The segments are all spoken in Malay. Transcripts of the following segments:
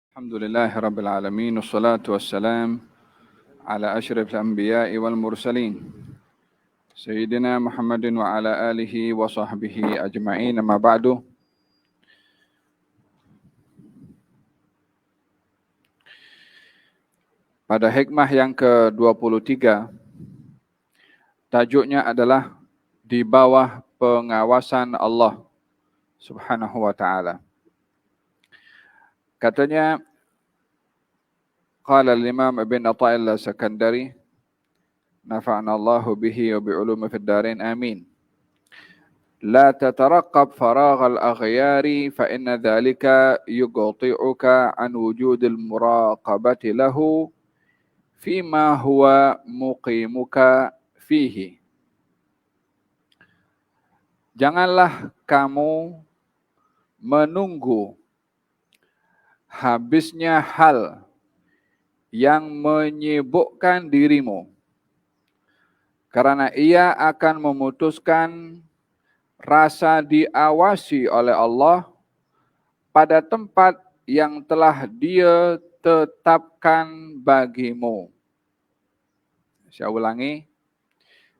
الحمد لله رب العالمين والصلاة والسلام على أشرف الأنبياء والمرسلين سيدنا محمد وعلى آله وصحبه أجمعين أما بعد. Pada hikmah yang ke-23, tajuknya adalah di bawah pengawasan Allah Subhanahu wa taala. Katanya qala al-Imam Ibn Athaillah Sakandari nafa'ana Allahu bihi wa bi'ulumi fid darain amin. لا تترقب فراغ الأغيار فإن ذلك يقطعك عن وجود المراقبة له فيما هو مقيمك فيه. Janganlah kamu menunggu habisnya hal yang menyibukkan dirimu, karena ia akan memutuskan rasa diawasi oleh Allah pada tempat yang telah Dia tetapkan bagimu. Saya ulangi,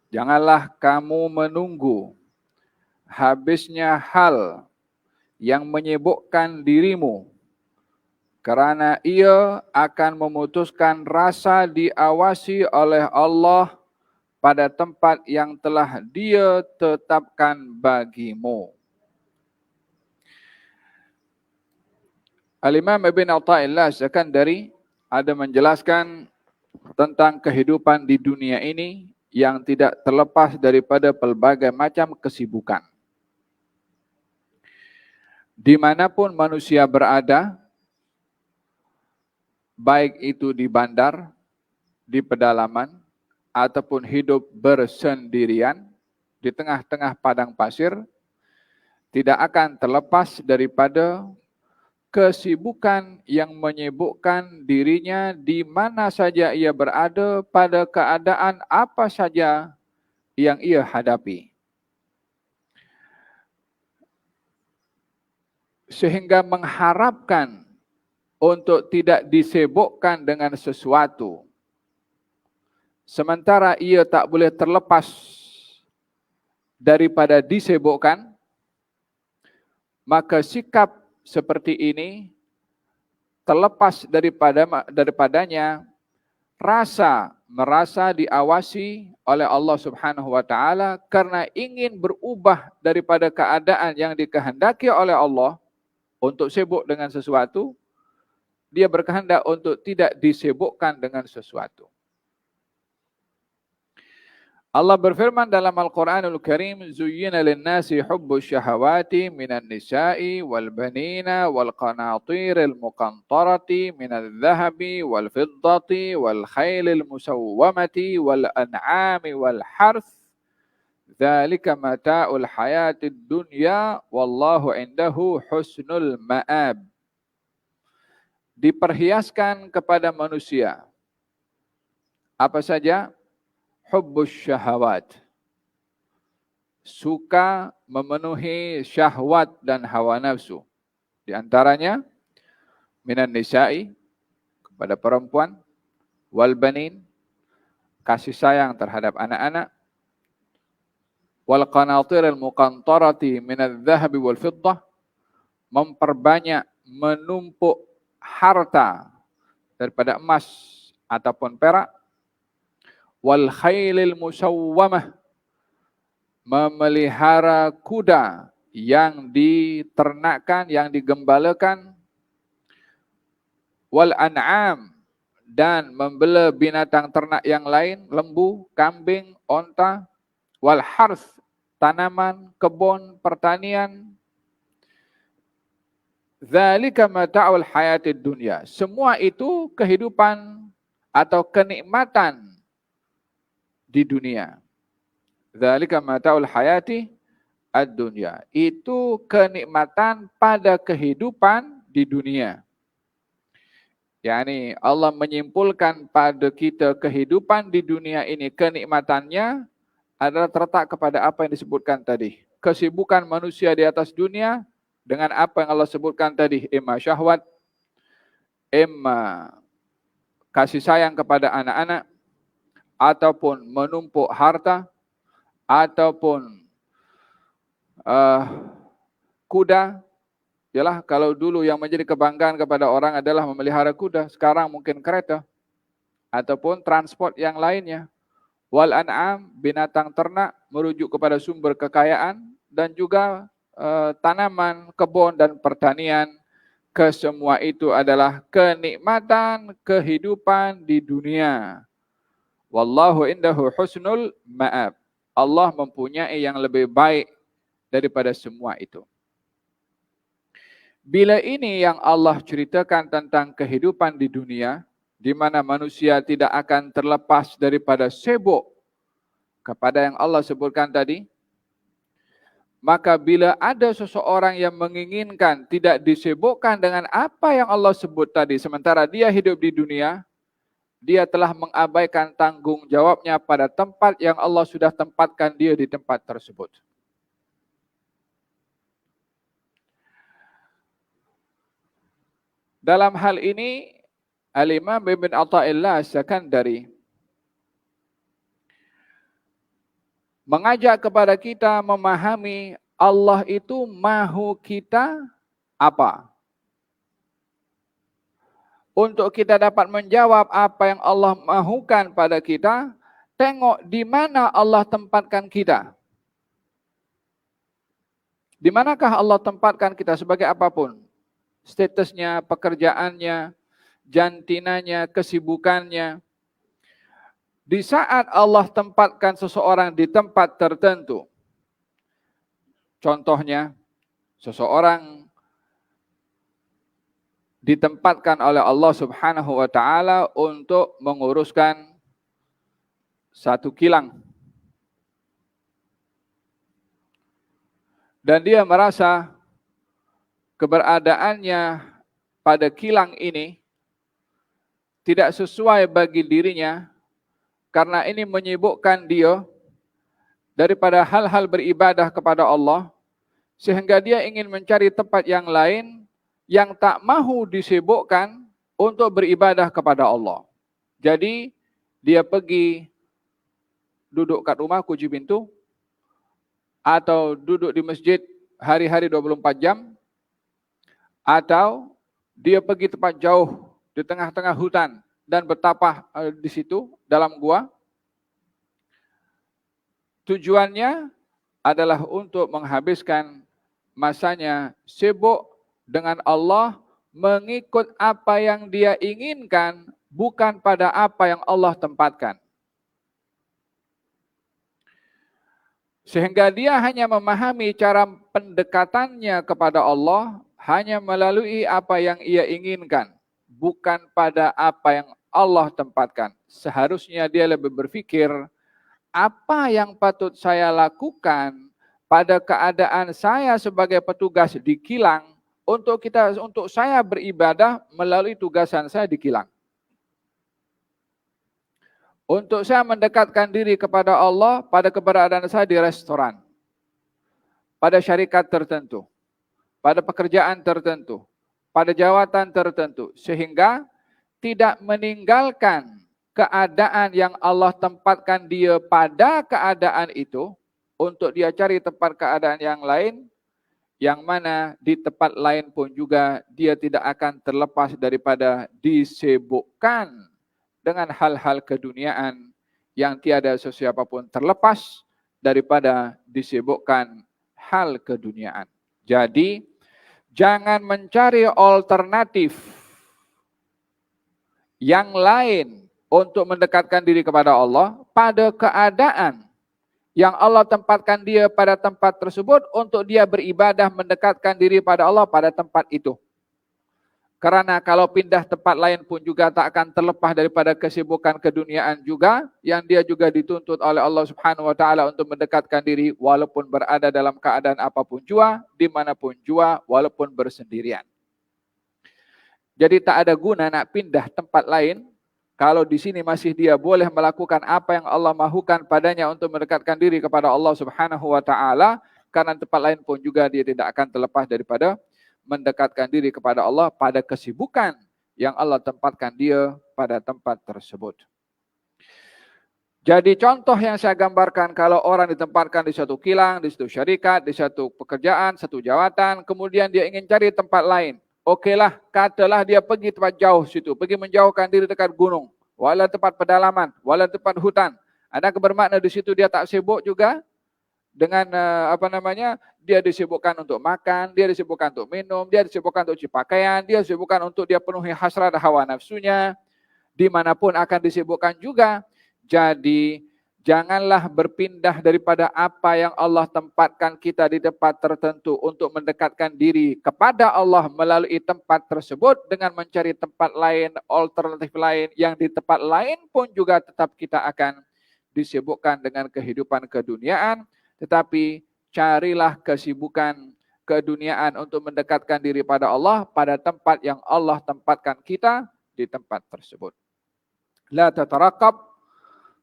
janganlah kamu menunggu habisnya hal yang menyibukkan dirimu, karena ia akan memutuskan rasa diawasi oleh Allah pada tempat yang telah Dia tetapkan bagimu. Al-Imam Ibn Athaillah Sakandari ada menjelaskan tentang kehidupan di dunia ini yang tidak terlepas daripada pelbagai macam kesibukan. Dimanapun manusia berada, baik itu di bandar, di pedalaman, ataupun hidup bersendirian di tengah-tengah padang pasir, tidak akan terlepas daripada kesibukan yang menyibukkan dirinya di mana saja ia berada, pada keadaan apa saja yang ia hadapi. Sehingga mengharapkan untuk tidak disibukkan dengan sesuatu, sementara ia tak boleh terlepas daripada disibukkan, maka sikap seperti ini terlepas daripadanya merasa diawasi oleh Allah Subhanahu wa taala, karena ingin berubah daripada keadaan yang dikehendaki oleh Allah untuk sibuk dengan sesuatu, dia berkehendak untuk tidak disibukkan dengan sesuatu. Allah berfirman dalam Al-Quranul Karim, Zuyyina lin-nasi hubbus syahawati minan nisa'i wal banina wal qanatiril muqantarati minal dhahabi wal fiddati wal khailil musawwamati wal an'ami wal harth. Dzalika mata'ul hayatid dunya wallahu indahu husnul ma'ab. Diperhiaskan kepada manusia apa saja? Hubbus syahawat, suka memenuhi syahwat dan hawa nafsu. Di antaranya minan nisa'i, kepada perempuan, wal banin, kasih sayang terhadap anak-anak, wal qanatiril muqantarati minadz dhahabi wal fiddah, memperbanyak, menumpuk harta daripada emas ataupun perak, wal khailil musawwamah, memelihara kuda yang diternakkan, yang digembalakan, wal an'am, dan membela binatang ternak yang lain, lembu, kambing, onta, wal harth, tanaman, kebun, pertanian. Dzalika mata'ul hayatid dunya. Semua itu kehidupan atau kenikmatan di dunia. Dzalika mata'ul hayati ad-dunya. Itu kenikmatan pada kehidupan di dunia. Yani Allah menyimpulkan pada kita kehidupan di dunia ini, kenikmatannya adalah terletak kepada apa yang disebutkan tadi. Kesibukan manusia di atas dunia dengan apa yang Allah sebutkan tadi, imma syahwat, Emma kasih sayang kepada anak-anak, ataupun menumpuk harta, ataupun kuda. Yalah, kalau dulu yang menjadi kebanggaan kepada orang adalah memelihara kuda, sekarang mungkin kereta ataupun transport yang lainnya. Wal an'am, binatang ternak, merujuk kepada sumber kekayaan, dan juga tanaman, kebun dan pertanian. Kesemua itu adalah kenikmatan kehidupan di dunia. Wallahu indahu husnul ma'ab. Allah mempunyai yang lebih baik daripada semua itu. Bila ini yang Allah ceritakan tentang kehidupan di dunia, di mana manusia tidak akan terlepas daripada sibuk kepada yang Allah sebutkan tadi, maka bila ada seseorang yang menginginkan tidak disibukkan dengan apa yang Allah sebut tadi, sementara dia hidup di dunia, dia telah mengabaikan tanggung jawabnya pada tempat yang Allah sudah tempatkan dia di tempat tersebut. Dalam hal ini, Al-Imam Ibn Atha'illah As-Sakandari mengajak kepada kita memahami Allah itu mahu kita apa. Untuk kita dapat menjawab apa yang Allah mahukan pada kita, tengok di mana Allah tempatkan kita. Di manakah Allah tempatkan kita sebagai apapun? Statusnya, pekerjaannya, jantinanya, kesibukannya. Di saat Allah tempatkan seseorang di tempat tertentu, contohnya seseorang ditempatkan oleh Allah Subhanahu wa taala untuk menguruskan satu kilang. Dan dia merasa keberadaannya pada kilang ini tidak sesuai bagi dirinya, karena ini menyibukkan dia daripada hal-hal beribadah kepada Allah, sehingga dia ingin mencari tempat yang lain yang tak mahu disibukkan untuk beribadah kepada Allah. Jadi dia pergi duduk kat rumah kunci pintu, atau duduk di masjid hari-hari 24 jam, atau dia pergi tempat jauh di tengah-tengah hutan dan bertapah di situ dalam gua. Tujuannya adalah untuk menghabiskan masanya sibuk dengan Allah, mengikut apa yang dia inginkan, bukan pada apa yang Allah tempatkan. Sehingga dia hanya memahami cara pendekatannya kepada Allah hanya melalui apa yang ia inginkan, bukan pada apa yang Allah tempatkan. Seharusnya dia lebih berfikir, apa yang patut saya lakukan pada keadaan saya sebagai petugas di kilang untuk saya beribadah melalui tugasan saya di kilang. Untuk saya mendekatkan diri kepada Allah pada keberadaan saya di restoran, pada syarikat tertentu, pada pekerjaan tertentu, pada jawatan tertentu, sehingga tidak meninggalkan keadaan yang Allah tempatkan dia pada keadaan itu untuk dia cari tempat keadaan yang lain, yang mana di tempat lain pun juga dia tidak akan terlepas daripada disibukkan dengan hal-hal keduniaan yang tiada sesiapa pun terlepas daripada disibukkan hal keduniaan. Jadi, jangan mencari alternatif yang lain untuk mendekatkan diri kepada Allah pada keadaan yang Allah tempatkan dia pada tempat tersebut untuk dia beribadah mendekatkan diri pada Allah pada tempat itu. Karena kalau pindah tempat lain pun juga tak akan terlepas daripada kesibukan keduniaan juga, yang dia juga dituntut oleh Allah Subhanahu wa taala untuk mendekatkan diri walaupun berada dalam keadaan apapun jua, dimanapun jua, walaupun bersendirian. Jadi tak ada guna nak pindah tempat lain kalau di sini masih dia boleh melakukan apa yang Allah mahukan padanya untuk mendekatkan diri kepada Allah Subhanahu wa taala, karena tempat lain pun juga dia tidak akan terlepas daripada mendekatkan diri kepada Allah pada kesibukan yang Allah tempatkan dia pada tempat tersebut. Jadi contoh yang saya gambarkan, kalau orang ditempatkan di satu kilang, di satu syarikat, di satu pekerjaan, satu jawatan, kemudian dia ingin cari tempat lain. Okeylah, katalah dia pergi tempat jauh situ, pergi menjauhkan diri dekat gunung, walau tempat pedalaman, walau tempat hutan. Adakah bermakna di situ dia tak sibuk juga dengan dia disibukkan untuk makan, dia disibukkan untuk minum, dia disibukkan untuk cuci pakaian, dia disibukkan untuk dia penuhi hasrat hawa nafsunya, dimanapun akan disibukkan juga. Jadi janganlah berpindah daripada apa yang Allah tempatkan kita di tempat tertentu untuk mendekatkan diri kepada Allah melalui tempat tersebut dengan mencari tempat lain, alternatif lain yang di tempat lain pun juga tetap kita akan disibukkan dengan kehidupan keduniaan. Tetapi carilah kesibukan keduniaan untuk mendekatkan diri pada Allah pada tempat yang Allah tempatkan kita di tempat tersebut. La tataraqab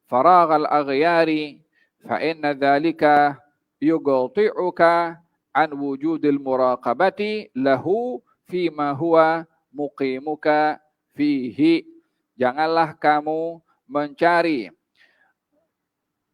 faragh al-aghyari fa inna dhalika yughti'uka an wujudil muraqabati lahu fima huwa muqimuka fihi. Janganlah kamu mencari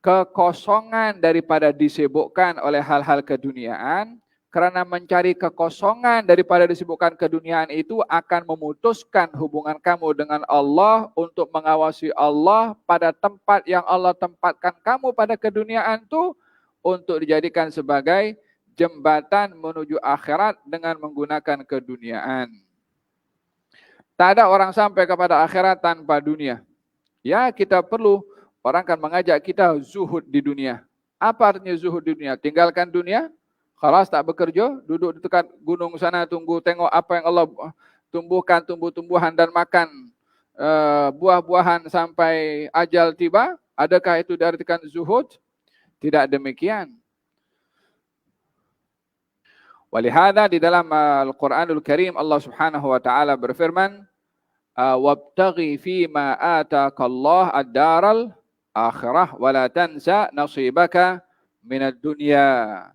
kekosongan daripada disibukkan oleh hal-hal keduniaan, karena mencari kekosongan daripada disibukkan keduniaan itu akan memutuskan hubungan kamu dengan Allah untuk mengawasi Allah pada tempat yang Allah tempatkan kamu pada keduniaan itu untuk dijadikan sebagai jembatan menuju akhirat dengan menggunakan keduniaan. Tak ada orang sampai kepada akhirat tanpa dunia. Ya, kita perlu, orang akan mengajak kita zuhud di dunia. Apa artinya zuhud di dunia? Tinggalkan dunia, khalas tak bekerja, duduk di dekat gunung sana tunggu tengok apa yang Allah tumbuhkan, tumbuh-tumbuhan dan makan buah-buahan sampai ajal tiba. Adakah itu diartikan zuhud? Tidak demikian. Walihada di dalam Al-Quranul Karim Allah Subhanahu wa taala berfirman, wabtaghi fima ataakallah ad-daral akhirah wa la tansa nasibaka minad dunya.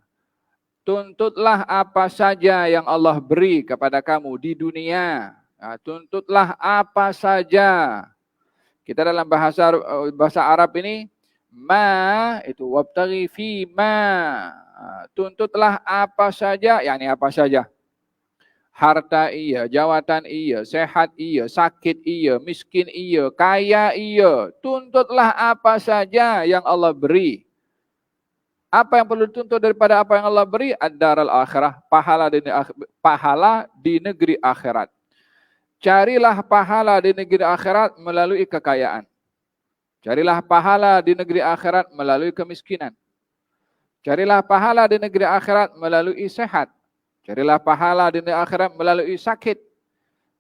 Tuntutlah apa saja yang Allah beri kepada kamu di dunia. Tuntutlah apa saja. Kita dalam bahasa Arab ini, ma itu wabtaghi fi ma. Tuntutlah apa saja, yakni apa saja. Harta iya, jawatan iya, sehat iya, sakit iya, miskin iya, kaya iya. Tuntutlah apa saja yang Allah beri. Apa yang perlu dituntut daripada apa yang Allah beri? Ad-daral akhirah, pahala di negeri akhirat. Carilah pahala di negeri akhirat melalui kekayaan. Carilah pahala di negeri akhirat melalui kemiskinan. Carilah pahala di negeri akhirat melalui sehat. Carilah pahala di negeri akhirat melalui sakit.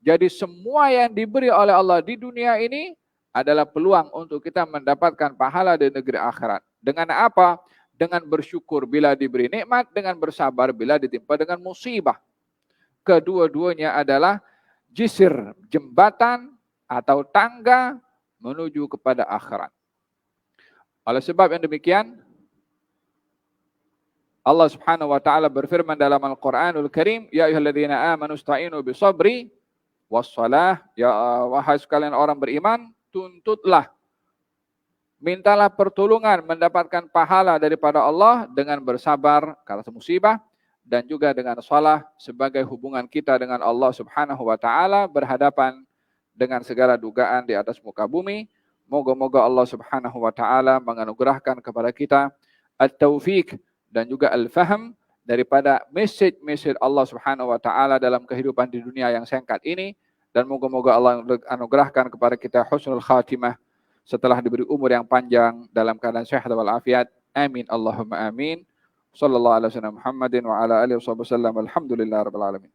Jadi semua yang diberi oleh Allah di dunia ini adalah peluang untuk kita mendapatkan pahala di negeri akhirat. Dengan apa? Dengan bersyukur bila diberi nikmat, dengan bersabar bila ditimpa dengan musibah. Kedua-duanya adalah jisir, jembatan atau tangga menuju kepada akhirat. Oleh sebab yang demikian, Allah Subhanahu wa taala berfirman dalam Al-Qur'anul Karim, ya ayyuhalladzina amanu ista'inu bisabri wassalah. Ya wahai sekalian orang beriman, tuntutlah, mintalah pertolongan mendapatkan pahala daripada Allah dengan bersabar kala musibah dan juga dengan salah sebagai hubungan kita dengan Allah Subhanahu wa taala berhadapan dengan segala dugaan di atas muka bumi. Moga-moga Allah Subhanahu wa taala menganugerahkan kepada kita at-taufik dan juga al-faham daripada message Allah Subhanahu wa taala dalam kehidupan di dunia yang singkat ini, dan moga-moga Allah anugerahkan kepada kita husnul khatimah setelah diberi umur yang panjang dalam keadaan sehat walafiat. Amin Allahumma amin. Sallallahu alaihi wasallam Muhammadin wa ala alihi wasallam. Alhamdulillahirabbil alamin.